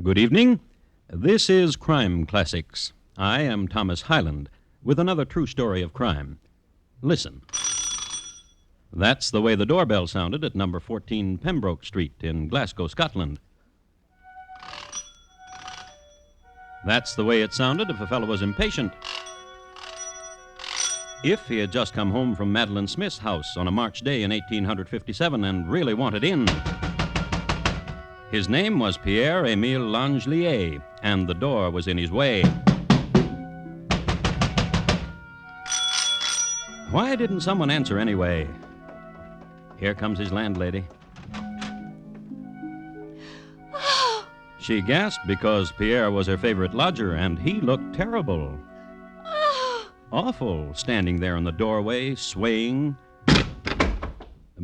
Good evening. This is Crime Classics. I am Thomas Hyland with another true story of crime. Listen. That's the way the doorbell sounded at number 14 Pembroke Street in Glasgow, Scotland. That's the way it sounded if a fellow was impatient. If he had just come home from Madeline Smith's house on a March day in 1857 and really wanted in. His name was Pierre-Émile Langelier, and the door was in his way. Why didn't someone answer anyway? Here comes his landlady. She gasped because Pierre was her favorite lodger, and he looked terrible. Awful, standing there in the doorway, swaying,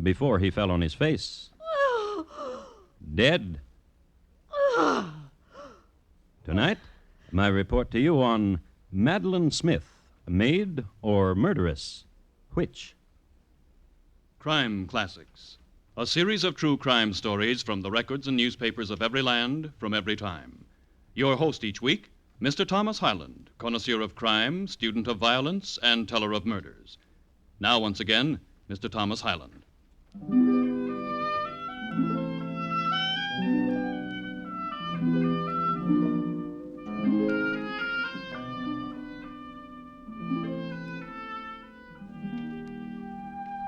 before he fell on his face. Dead. Tonight, my report to you on Madeline Smith, Maid or Murderess. Which? Crime Classics, a series of true crime stories from the records and newspapers of every land, from every time. Your host each week, Mr. Thomas Hyland, connoisseur of crime, student of violence, and teller of murders. Now, once again, Mr. Thomas Hyland.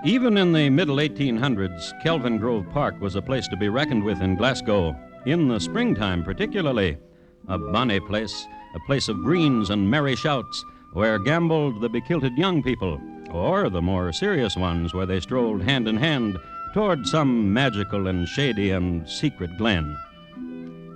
Even in the middle 1800s, Kelvin Grove Park was a place to be reckoned with in Glasgow, in the springtime particularly. A bonny place, a place of greens and merry shouts, where gambled the bekilted young people, or the more serious ones where they strolled hand in hand toward some magical and shady and secret glen.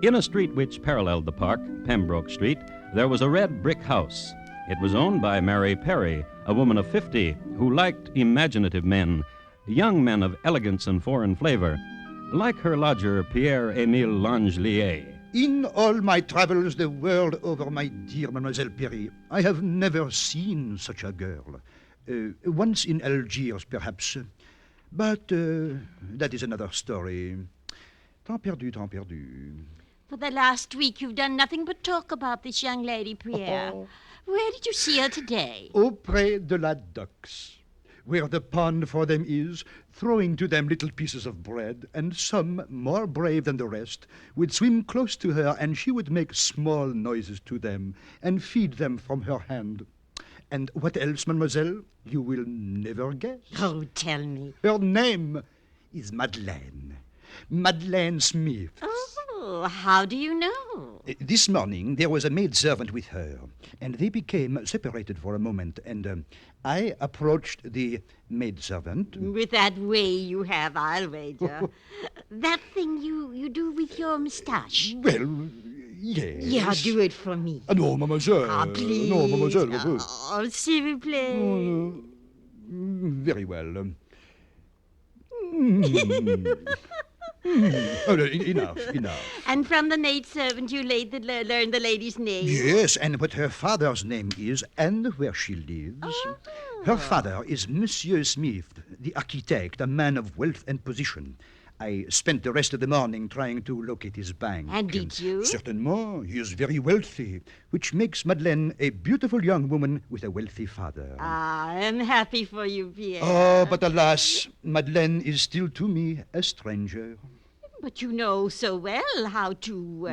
In a street which paralleled the park, Pembroke Street, there was a red brick house. It was owned by Mary Perry, a woman of 50 who liked imaginative men, young men of elegance and foreign flavor, like her lodger, Pierre-Émile Langelier. In all my travels the world over, my dear Mademoiselle Perry, I have never seen such a girl. Once in Algiers, perhaps. But that is another story. Temps perdu, temps perdu. For the last week, you've done nothing but talk about this young lady, Pierre. Oh. Where did you see her today? Auprès de la ducks, where the pond for them is, throwing to them little pieces of bread, and some, more brave than the rest, would swim close to her, and she would make small noises to them, and feed them from her hand. And what else, mademoiselle? You will never guess. Oh, tell me. Her name is Madeline. Madeline Smith. Oh, how do you know? This morning there was a maid servant with her, and they became separated for a moment, and I approached the maid servant. With that way you have, I'll wager. That thing you do with your moustache. Well, yes. Yeah, do it for me. No, mademoiselle. Ah, please. No, mademoiselle. Oh, s'il vous plaît. Very well. Enough. And from the maidservant you learned the lady's name? Yes, and what her father's name is and where she lives. Oh. Her father is Monsieur Smith, the architect, a man of wealth and position. I spent the rest of the morning trying to locate his bank. And did you? Certainement. He is very wealthy, which makes Madeleine a beautiful young woman with a wealthy father. Ah, I'm happy for you, Pierre. Oh, but alas, Madeleine is still to me a stranger. But you know so well how to...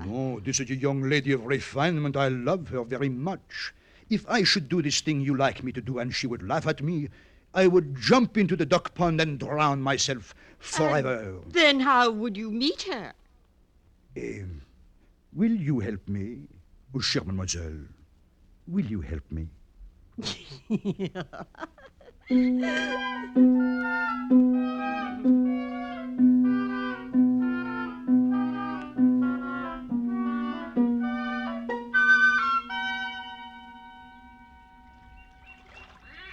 No, this is a young lady of refinement. I love her very much. If I should do this thing you like me to do and she would laugh at me, I would jump into the duck pond and drown myself forever. Then how would you meet her? Will you help me? Oh, chère mademoiselle, will you help me?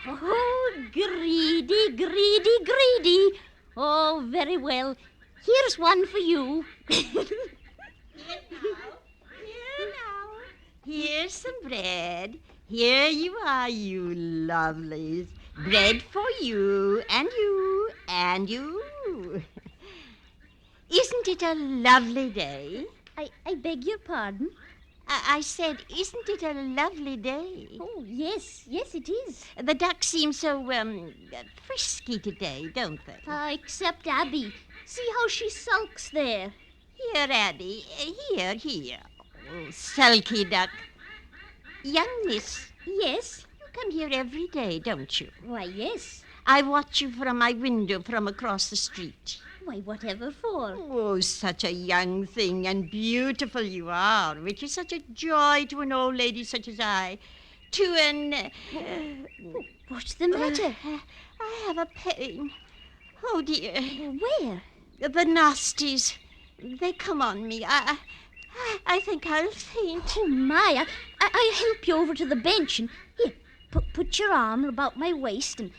Oh, greedy, greedy, greedy. Oh, very well. Here's one for you. Here now. Here's some bread. Here you are, you lovelies. Bread for you, and you, and you. Isn't it a lovely day? I beg your pardon? I said, isn't it a lovely day? Oh, yes, it is. The ducks seem so, frisky today, don't they? Except Abby. See how she sulks there. Here, Abby. Here. Oh, sulky duck. Young miss, Yes? you come here every day, don't you? Why, yes. I watch you from my window from across the street. Why, whatever for? Oh, such a young thing and beautiful you are, which is such a joy to an old lady such as I. To an... What's the matter? I have a pain. Oh, dear. Where? The nasties. They come on me. I think I'll faint. Oh, my. I'll help you over to the bench. And here, put your arm about my waist and...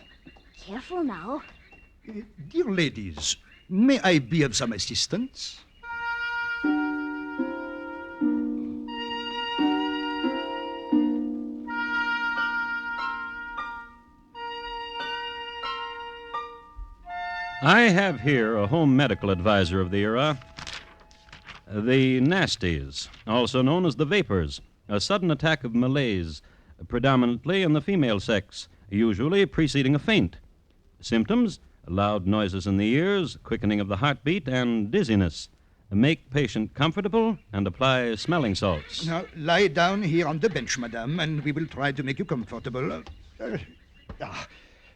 Careful now. Dear ladies, may I be of some assistance? I have here a home medical advisor of the era. The nasties, also known as the vapors, a sudden attack of malaise, predominantly in the female sex, usually preceding a faint. Symptoms: loud noises in the ears, quickening of the heartbeat, and dizziness. Make patient comfortable and apply smelling salts. Now, lie down here on the bench, madame, and we will try to make you comfortable.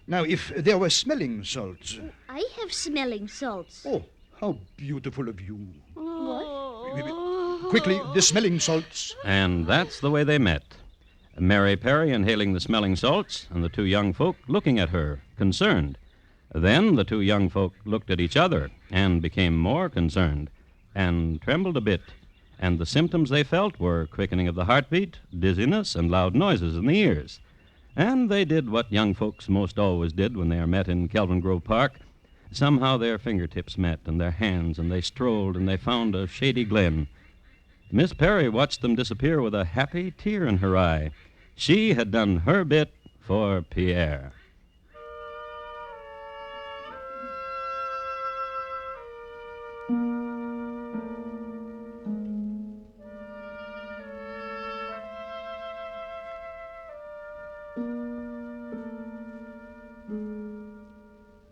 Now, if there were smelling salts... I have smelling salts. Oh, how beautiful of you. What? Quickly, the smelling salts. And that's the way they met. Mary Perry inhaling the smelling salts, and the two young folk looking at her, concerned. Then the two young folk looked at each other and became more concerned and trembled a bit. And the symptoms they felt were quickening of the heartbeat, dizziness, and loud noises in the ears. And they did what young folks most always did when they are met in Kelvin Grove Park. Somehow their fingertips met and their hands, and they strolled, and they found a shady glen. Miss Perry watched them disappear with a happy tear in her eye. She had done her bit for Pierre.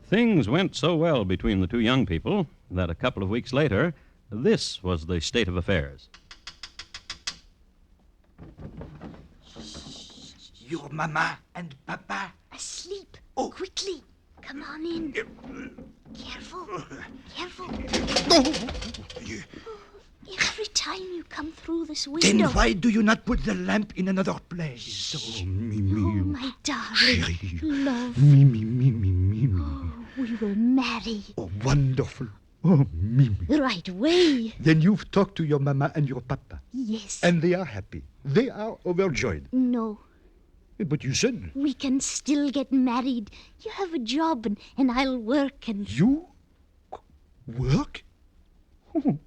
Things went so well between the two young people that a couple of weeks later, this was the state of affairs. Your mama and papa. Asleep. Oh. Quickly. Come on in. Careful. Every time you come through this window... Then why do you not put the lamp in another place? Oh, Mimi. Oh, my darling. Love. Mimi. Oh, we will marry. Oh, wonderful. Oh, Mimi. Right away. Then you've talked to your mama and your papa. Yes. And they are happy. They are overjoyed. No. But you said... We can still get married. You have a job and I'll work and... You? Work? Oh,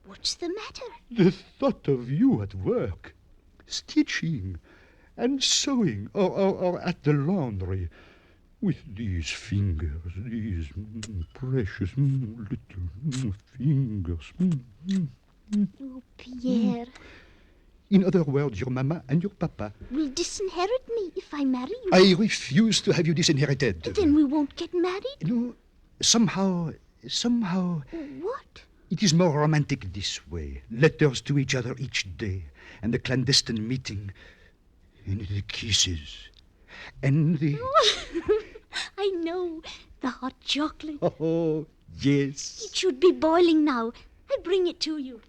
What's the matter? the thought of you at work. Stitching and sewing or at the laundry. With these fingers, these precious little fingers. Oh, Pierre. In other words, your mama and your papa. Will disinherit me if I marry you. I refuse to have you disinherited. Then we won't get married. No, somehow, What? it is more romantic this way. Letters to each other each day, and the clandestine meeting, and the kisses, and the... I know. The hot chocolate. Oh, yes. It should be boiling now. I bring it to you.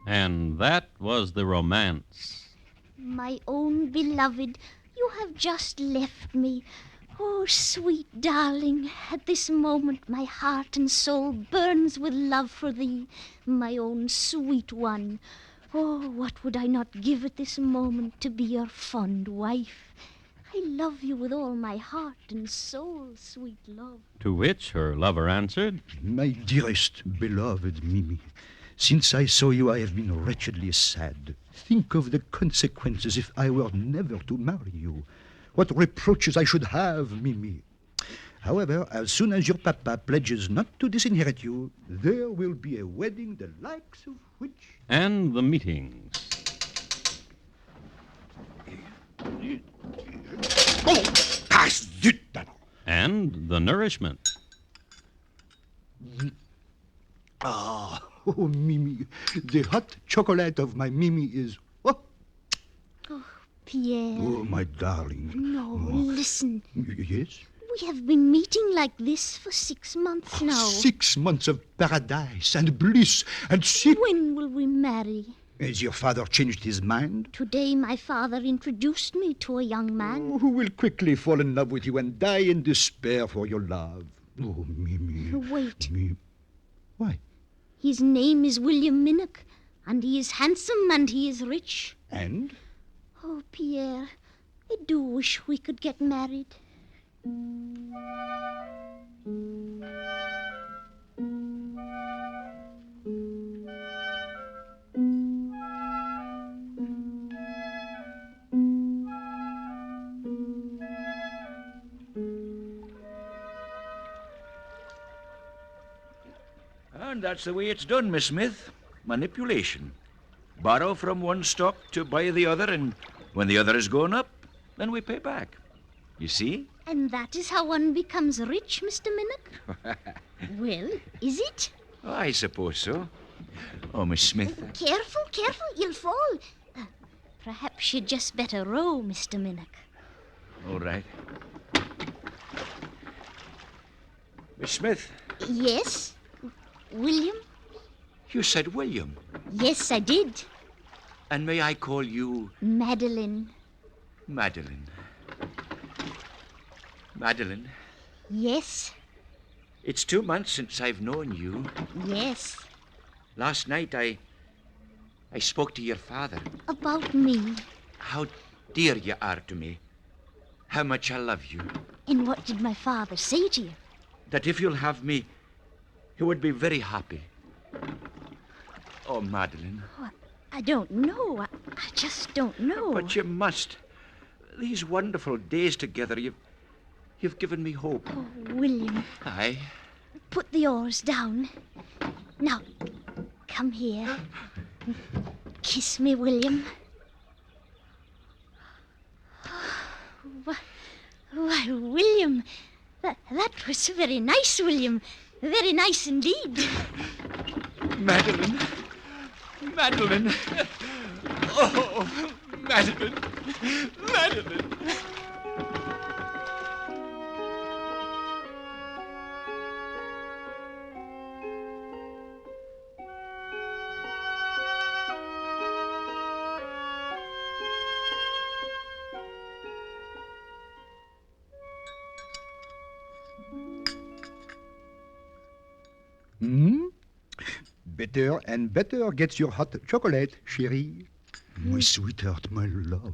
And that was the romance. My own beloved, you have just left me. Oh, sweet darling, at this moment my heart and soul burns with love for thee, my own sweet one. Oh, what would I not give at this moment to be your fond wife? I love you with all my heart and soul, sweet love. To which her lover answered, My dearest, beloved Mimi, since I saw you, I have been wretchedly sad. Think of the consequences if I were never to marry you. What reproaches I should have, Mimi. However, as soon as your papa pledges not to disinherit you, there will be a wedding the likes of which... and the meetings. Oh, passe zut, And the nourishment. Ah, oh, Mimi, the hot chocolate of my Mimi is... Oh, Pierre. oh my darling. No, listen. Yes? We have been meeting like this for 6 months now. 6 months of paradise and bliss and When will we marry? Has your father changed his mind? Today my father introduced me to a young man. Who will quickly fall in love with you and die in despair for your love. Oh, Mimi. Wait. Why? His name is William Minnock, and he is handsome and he is rich. And? Oh, Pierre, I do wish we could get married. And that's the way it's done, Miss Smith. Manipulation. Borrow from one stock to buy the other, and when the other has gone up, then we pay back. You see? And that is how one becomes rich, Mr. Minnock? Well, is it? Oh, I suppose so. Oh, Miss Smith. Careful, you'll fall. Perhaps you'd just better row, Mr. Minnock. All right. Miss Smith, Yes? William? you said William. Yes, I did. And may I call you Madeline. Madeline? Madeline, Yes? it's 2 months since I've known you. Yes. Last night I spoke to your father. About me. How dear you are to me. How much I love you. And what did my father say to you? That if you'll have me, he would be very happy. Oh, Madeline. Oh, I don't know. I just don't know. But you must. These wonderful days together, you've given me hope. Oh, William, Aye. put the oars down. Now, come here. Kiss me, William. Why, William, that was very nice, William. Very nice indeed. Madeline. Madeline. Oh, Madeline. Madeline. Better and better gets your hot chocolate, chérie. My sweetheart, my love.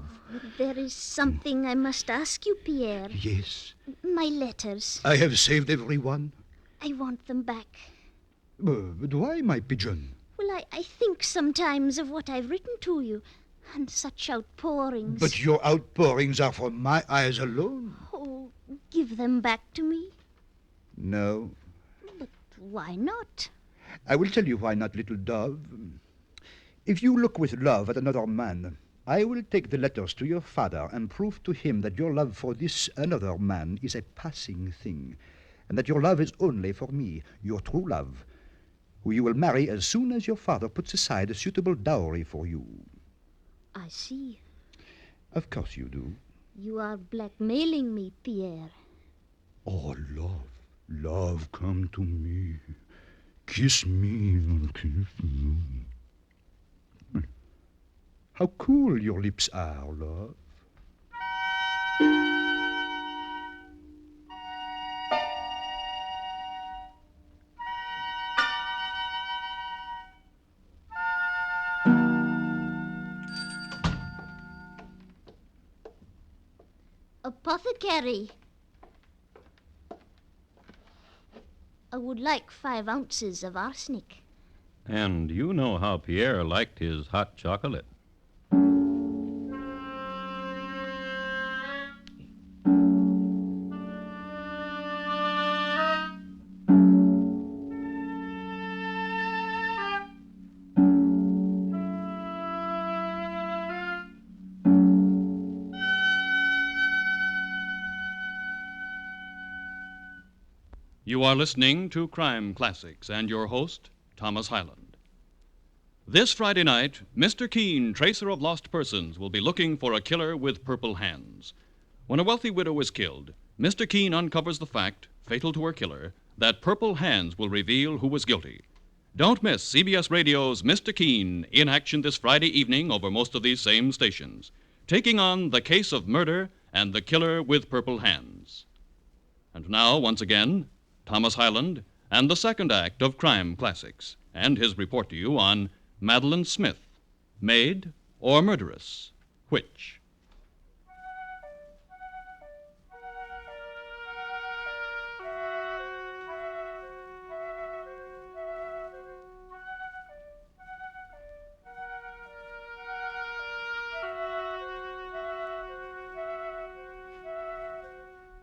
There is something I must ask you, Pierre. Yes, My letters. I have saved every one. I want them back. But why, my pigeon? Well, I think sometimes of what I've written to you, and such outpourings. But your outpourings are from my eyes alone. Oh, give them back to me. No. But why not? I will tell you why not, little dove. If you look with love at another man, I will take the letters to your father and prove to him that your love for this another man is a passing thing, and that your love is only for me, your true love, who you will marry as soon as your father puts aside a suitable dowry for you. I see. Of course you do. You are blackmailing me, Pierre. Oh, love, love, come to me. Kiss me and kiss me. How cool your lips are, love. Apothecary. I would like 5 ounces of arsenic. And you know how Pierre liked his hot chocolate. You are listening to Crime Classics and your host, Thomas Hyland. This Friday night, Mr. Keene, tracer of lost persons, will be looking for a killer with purple hands. When a wealthy widow is killed, Mr. Keene uncovers the fact, fatal to her killer, that purple hands will reveal who was guilty. Don't miss CBS Radio's Mr. Keene in action this Friday evening over most of these same stations, taking on the case of murder and the killer with purple hands. And now, once again, Thomas Hyland and the second act of Crime Classics, and his report to you on Madeline Smith, Maid or Murderess, which?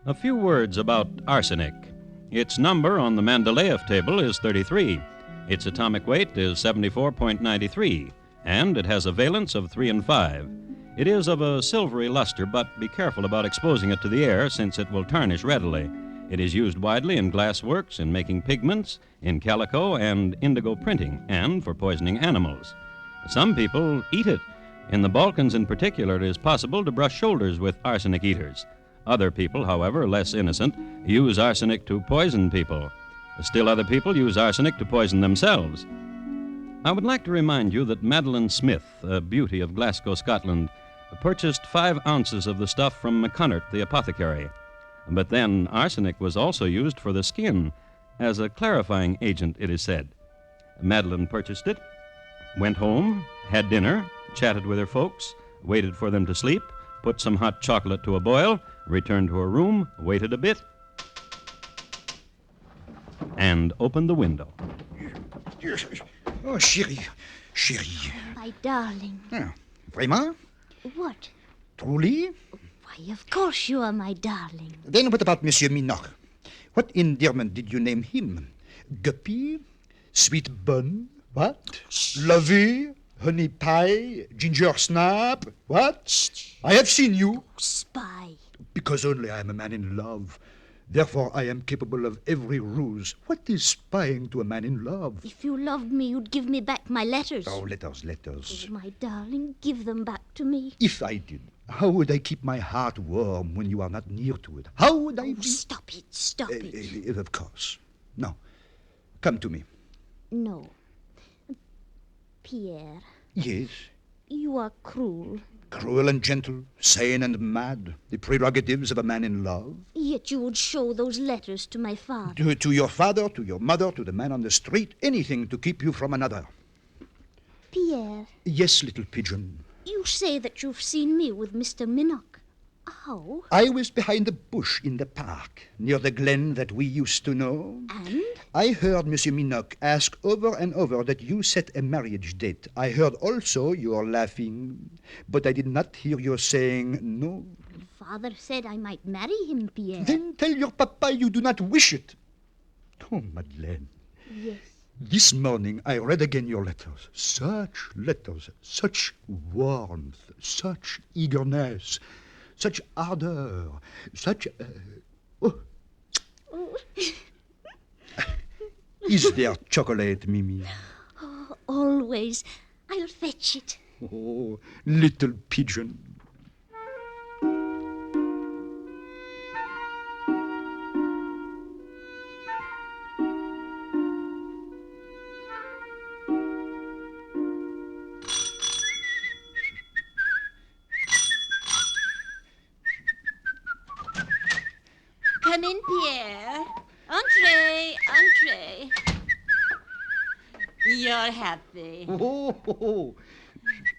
A few words about arsenic. Its number on the Mendeleev table is 33. Its atomic weight is 74.93, and it has a valence of 3 and 5. It is of a silvery luster, but be careful about exposing it to the air, since it will tarnish readily. It is used widely in glass works, in making pigments, in calico and indigo printing, and for poisoning animals. Some people eat it. In the Balkans in particular, it is possible to brush shoulders with arsenic eaters. Other people, however, less innocent, use arsenic to poison people. Still other people use arsenic to poison themselves. I would like to remind you that Madeline Smith, a beauty of Glasgow, Scotland, purchased 5 ounces of the stuff from McCunnert, the apothecary. But then arsenic was also used for the skin, as a clarifying agent, it is said. Madeline purchased it, went home, had dinner, chatted with her folks, waited for them to sleep, put some hot chocolate to a boil, returned to her room, waited a bit, and opened the window. Oh, chérie, chérie. My darling. Ah, vraiment? What? Truly? Why, of course you are my darling. Then what about Monsieur Minoc? What endearment did you name him? Guppy? Sweet bun? What? Lovey? Honey pie? Ginger snap? What? I have seen you. Spy. Because only I am a man in love. Therefore, I am capable of every ruse. What is spying to a man in love? If you loved me, you'd give me back my letters. Oh, letters. Oh, my darling, give them back to me. If I did, how would I keep my heart warm when you are not near to it? How would I be? Stop it. Of course. Now, come to me. No. Pierre, Yes. you are cruel. Cruel and gentle, sane and mad, the prerogatives of a man in love. Yet you would show those letters to my father. To your father, to your mother, to the man on the street, anything to keep you from another. Pierre, Yes, little pigeon. you say that you've seen me with Mr. Minoc. How? I was behind the bush in the park, near the glen that we used to know. And? I heard Monsieur Minoc ask over and over that you set a marriage date. I heard also your laughing, but I did not hear your saying no. Father said I might marry him, Pierre. Then tell your papa you do not wish it. Oh, Madeleine. Yes. This morning I read again your letters. Such letters, such warmth, such eagerness, such ardor, such... Oh. Is there chocolate, Mimi? Oh, always. I'll fetch it. Oh, little pigeon. Come in, Pierre. Entree. You're happy. Oh.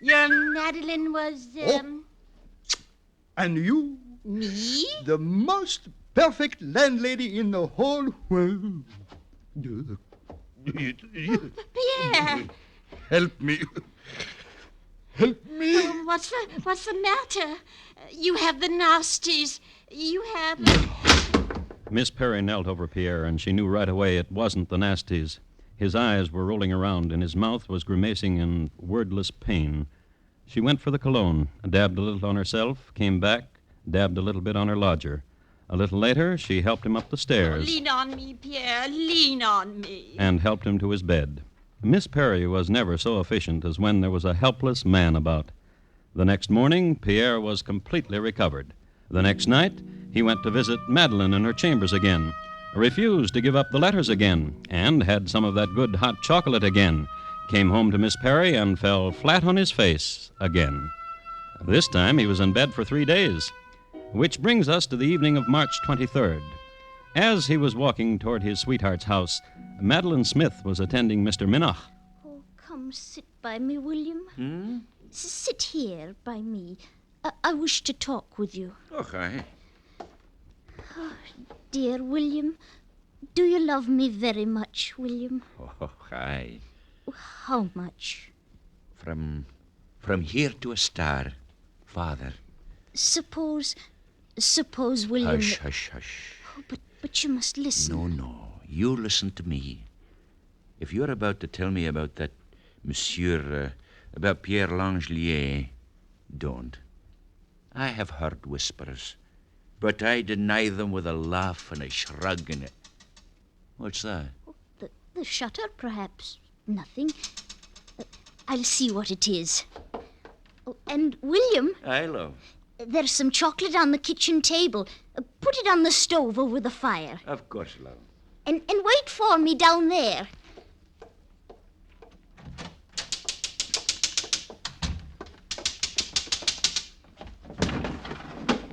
Your Madeline was, And you? Me? The most perfect landlady in the whole world. Pierre! Help me. Help me. Oh, what's the matter? You have the nasties. You have... Miss Perry knelt over Pierre, and she knew right away it wasn't the nasties. His eyes were rolling around, and his mouth was grimacing in wordless pain. She went for the cologne, dabbed a little on herself, came back, dabbed a little bit on her lodger. A little later, she helped him up the stairs. Lean on me, Pierre. Lean on me. And helped him to his bed. Miss Perry was never so efficient as when there was a helpless man about. The next morning, Pierre was completely recovered. The next night, he went to visit Madeline in her chambers again, refused to give up the letters again, and had some of that good hot chocolate again, came home to Miss Perry and fell flat on his face again. This time, he was in bed for 3 days, which brings us to the evening of March 23rd. As he was walking toward his sweetheart's house, Madeline Smith was attending Mr. Minnoch. Oh, come sit by me, William. Sit here by me. I wish to talk with you. Oh, aye. Dear William, do you love me very much, William? Oh, aye. How much? From here to a star, Father. Suppose, William... Hush, hush, hush. Oh, but you must listen. No. You listen to me. If you're about to tell me about that monsieur, about Pierre Langelier, don't. I have heard whispers, but I deny them with a laugh and a shrug and a... What's that? The shutter, perhaps. Nothing. I'll see what it is. Oh, and, William... Aye, love. There's some chocolate on the kitchen table. Put it on the stove over the fire. Of course, love. And wait for me down there.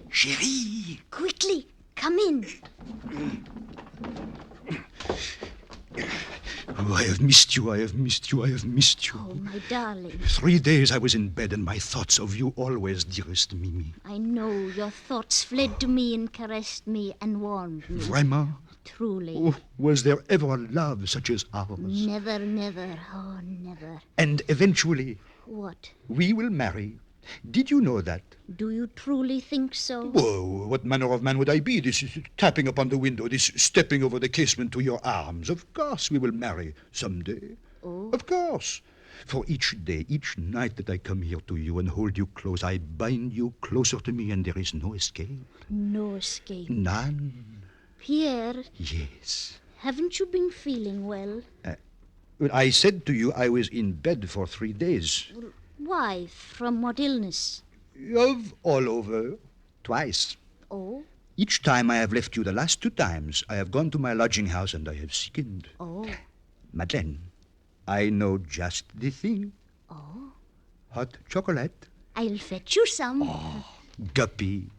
Chérie. Quickly, come in. Oh, I have missed you. I have missed you. Oh, my darling. 3 days I was in bed, and my thoughts of you always, dearest Mimi. I know your thoughts fled to me and caressed me and warmed me. Vraiment? Truly. Oh, was there ever a love such as ours? Never. Oh, never. And eventually, What? we will marry. Did you know that? Do you truly think so? Whoa, what manner of man would I be? This tapping upon the window, this stepping over the casement to your arms. Of course we will marry someday. Oh. Of course. For each day, each night that I come here to you and hold you close, I bind you closer to me, and there is no escape. No escape. None. Pierre, Yes. haven't you been feeling well? Well, I said to you I was in bed for 3 days. Why? From what illness? Of all over. Twice. Oh, Each time I have left you, the last 2 times, I have gone to my lodging house and I have sickened. oh, Madeleine, I know just the thing. oh. Hot chocolate. I'll fetch you some. Guppy.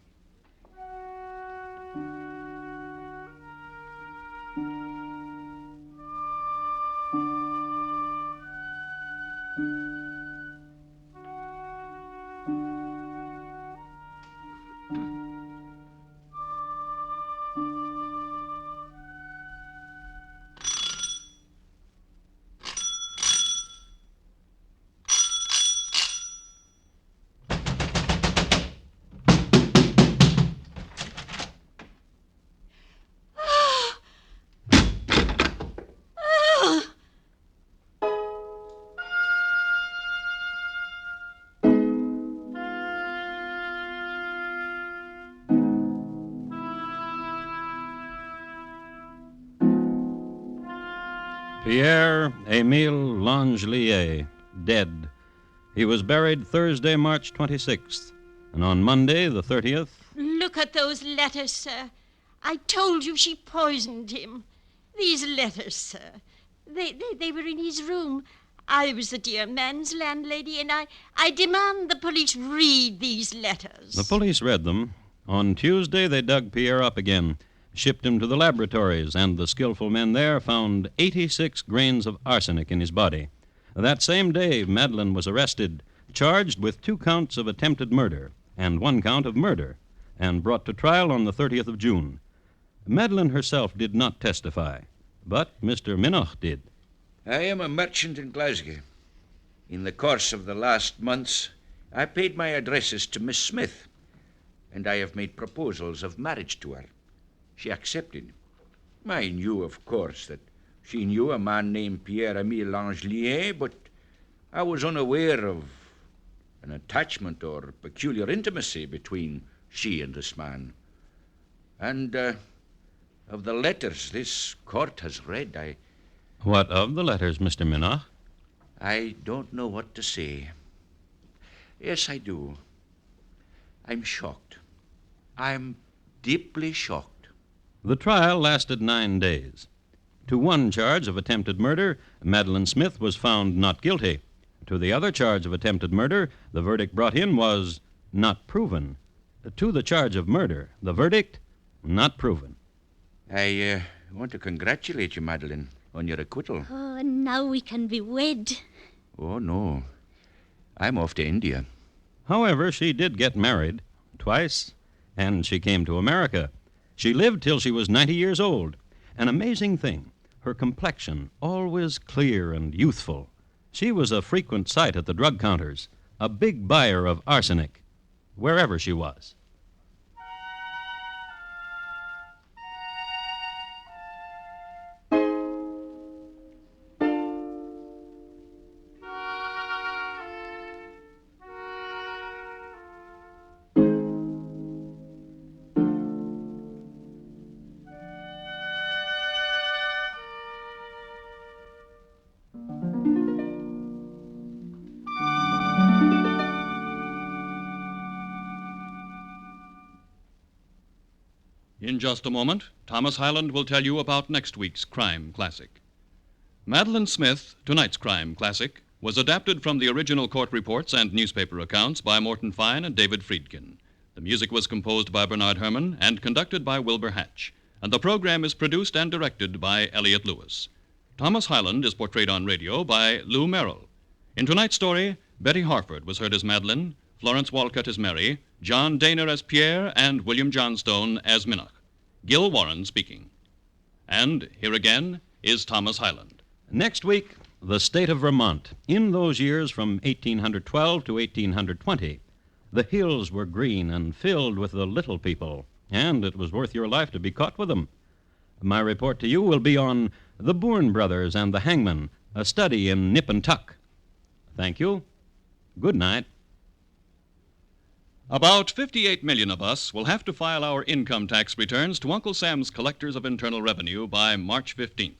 Pierre Emile Langelier, dead. He was buried Thursday, March 26th, and on Monday, the 30th... Look at those letters, sir. I told you she poisoned him. These letters, sir. They were in his room. I was the dear man's landlady, and I demand the police read these letters. The police read them. On Tuesday, they dug Pierre up again, shipped him to the laboratories, and the skillful men there found 86 grains of arsenic in his body. That same day, Madeline was arrested, charged with 2 counts of attempted murder and 1 count of murder. and brought to trial on the 30th of June. Madeline herself did not testify, but Mr. Minoch did. I am a merchant in Glasgow. In the course of the last months, I paid my addresses to Miss Smith, and I have made proposals of marriage to her. She accepted. I knew, of course, that she knew a man named Pierre-Emile Langelier, but I was unaware of an attachment or peculiar intimacy between she and this man. And of the letters this court has read, What of the letters, Mr. Minoch? I don't know what to say. Yes, I do. I'm shocked. I'm deeply shocked. The trial lasted 9 days. To one charge of attempted murder, Madeline Smith was found not guilty. To the other charge of attempted murder, the verdict brought in was not proven. To the charge of murder, the verdict, not proven. I want to congratulate you, Madeline, on your acquittal. Oh, and now we can be wed. Oh, no. I'm off to India. However, she did get married twice, and she came to America. She lived till she was 90 years old. An amazing thing, her complexion always clear and youthful. She was a frequent sight at the drug counters, a big buyer of arsenic, wherever she was. In just a moment, Thomas Hyland will tell you about next week's crime classic. Madeline Smith, tonight's crime classic, was adapted from the original court reports and newspaper accounts by Morton Fine and David Friedkin. The music was composed by Bernard Herrmann and conducted by Wilbur Hatch, and the program is produced and directed by Elliott Lewis. Thomas Hyland is portrayed on radio by Lou Merrill. In tonight's story, Betty Harford was heard as Madeline, Florence Walcott as Mary, John Daner as Pierre, and William Johnstone as Minoch. Gil Warren speaking. And here again is Thomas Hyland. Next week, the state of Vermont. In those years from 1812 to 1820, the hills were green and filled with the little people, and it was worth your life to be caught with them. My report to you will be on the Bourne brothers and the hangman, a study in nip and tuck. Thank you. Good night. About 58 million of us will have to file our income tax returns to Uncle Sam's Collectors of Internal Revenue by March 15th.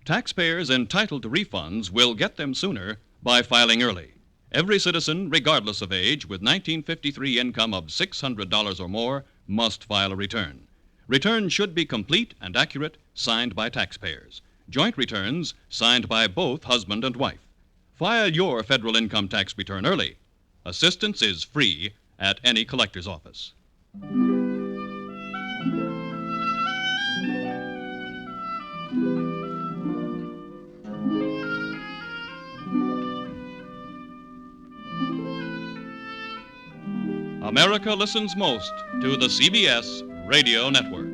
Taxpayers entitled to refunds will get them sooner by filing early. Every citizen, regardless of age, with 1953 income of $600 or more, must file a return. Returns should be complete and accurate, signed by taxpayers. Joint returns signed by both husband and wife. File your federal income tax return early. Assistance is free at any collector's office. America listens most to the CBS Radio Network.